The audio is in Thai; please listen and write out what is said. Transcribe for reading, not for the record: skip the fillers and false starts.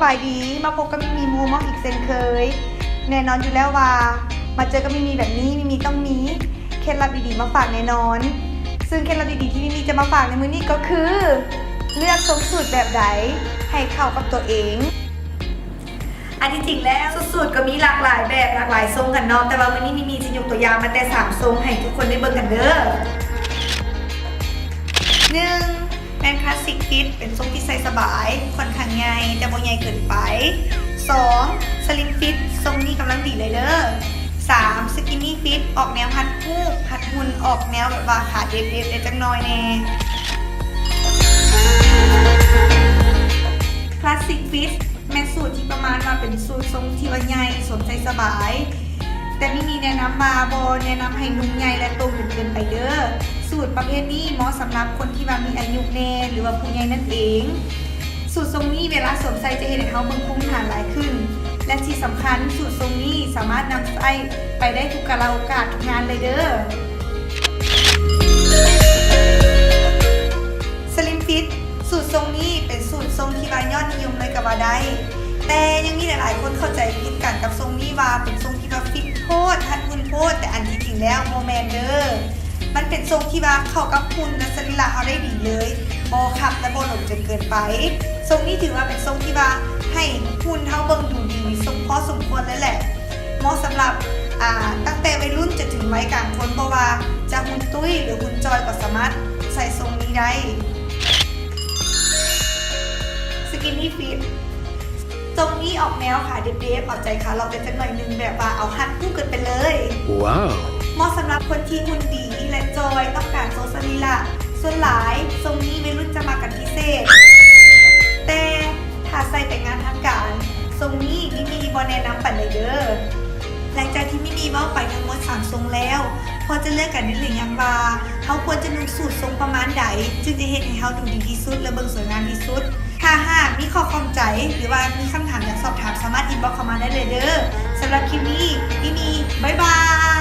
บายดีมาพบกับมีมูมองอีกเช่นเคยแน่นอนอยู่แล้วว่ามาเจอกับมีแบบนี้มีต้องมีเคล็ดลับดีๆมาฝากแน่นอนซึ่งเคล็ดลับดีๆที่มีจะมาฝากในมื้อนี้ก็คือเลือกทรงสูตรแบบใดให้เข้ากับตัวเองอันที่จริงแล้วสูตรก็มีหลากหลายแบบหลากหลายทรงกันเนาะแต่ว่าวันนี้มีจะยกตัวอย่างมาแต่3ทรงให้ทุกคนได้เบิ่งกันเด้อ1เป็นคลาสสิกฟิตเป็นทรงที่ใส่สบายค่อนข้างใหญ่แต่บ่ใหญ่เกินไป2สลิมฟิตทรงนี้กำลังดีเลยเด้อ3สกินนี่ฟิตออกแนวฮัดฮูกฮัดหุ่นออกแนวแบบว่าขาเด็ดๆได้จังน้อยแน่คลาสสิกฟิตแม่สูตรที่ประมาณว่าเป็นสูตรทรงที่ว่าใหญ่สวมใส่สบายแต่ไม่มีแนะนำมาบอแนะนำให้นุ่มใหญ่และโตเกินไปเด้อสูตรประเภทนี้เหมาะสำหรับคนที่ว่ามีอายุแน่หรือว่าผู้ใหญ่นั่นเองสูตรทรงนี้เวลาสวมใส่จะเห็นให้เขาเบิ่งคุ้มฐานหลายขึ้นและที่สำคัญสูตรทรงนี้สามารถนำใส่ไปได้ทุกกาลโอกาสทุกงานเลยเด้อสลิมฟิตสูตรทรงนี้เป็นสูตรทรงที่ว่ายอดนิยมเลยก็ว่าได้แต่ยังมีหลายๆคนเข้าใจผิดกันกับทรงนี้ว่าเป็นทรงที่ว่าฟิตโพดทัดหุ่นโพดแต่อันที่จริงแล้วโมแมนเด้อมันเป็นทรงที่ว่าเข้ากับหุ่นและสรีระเขาได้ดีเลยโบขับและโบหลงจนเกินไปทรงนี้ถือว่าเป็นทรงที่ว่าให้หุ่นเท่าเบิ่งดูดีสมพอสมควรเลยแหละเหมาะสำหรับตั้งแต่วัยรุ่นจนถึงวัยกลางคนเพราะว่าจะหุ่นตุ้ยหรือหุ่นจอยก็สามารถใส่ทรงนี้ได้สกินนี่ฟิตทรงนี้ออกแนวขาเด็บๆเอาใจขาเราเป็นจังหน่อยนึงแบบว่าเอาฮัดคู่กันไปเลยว้าวเหมาะสำหรับคนที่หุ่นดีและจอยต้องการทรงสรีระส่วนหลายทรงนี้วัยรุ่นจะมากันพิเศษแต่ถ้าใส่แต่งงานทางการทรงนี้มีบอแนะนำปันเลยเด้อหลังจากที่มีเว้าไปทั้งหมด3ทรงแล้วพอจะเลือกกันได้หรือยังว่าเขาควรจะนุ่งสูททรงประมาณใดจึงจะเห็นให้เขาดูดีที่สุดและเบิ่งสวยงามที่สุดถ้าหากมีข้อข้องใจหรือว่ามีคำถามอยากสอบถามสามารถอินบ็อกซ์เข้ามาได้เลยเด้อสำหรับคลิปนี้มีบ๊ายบาย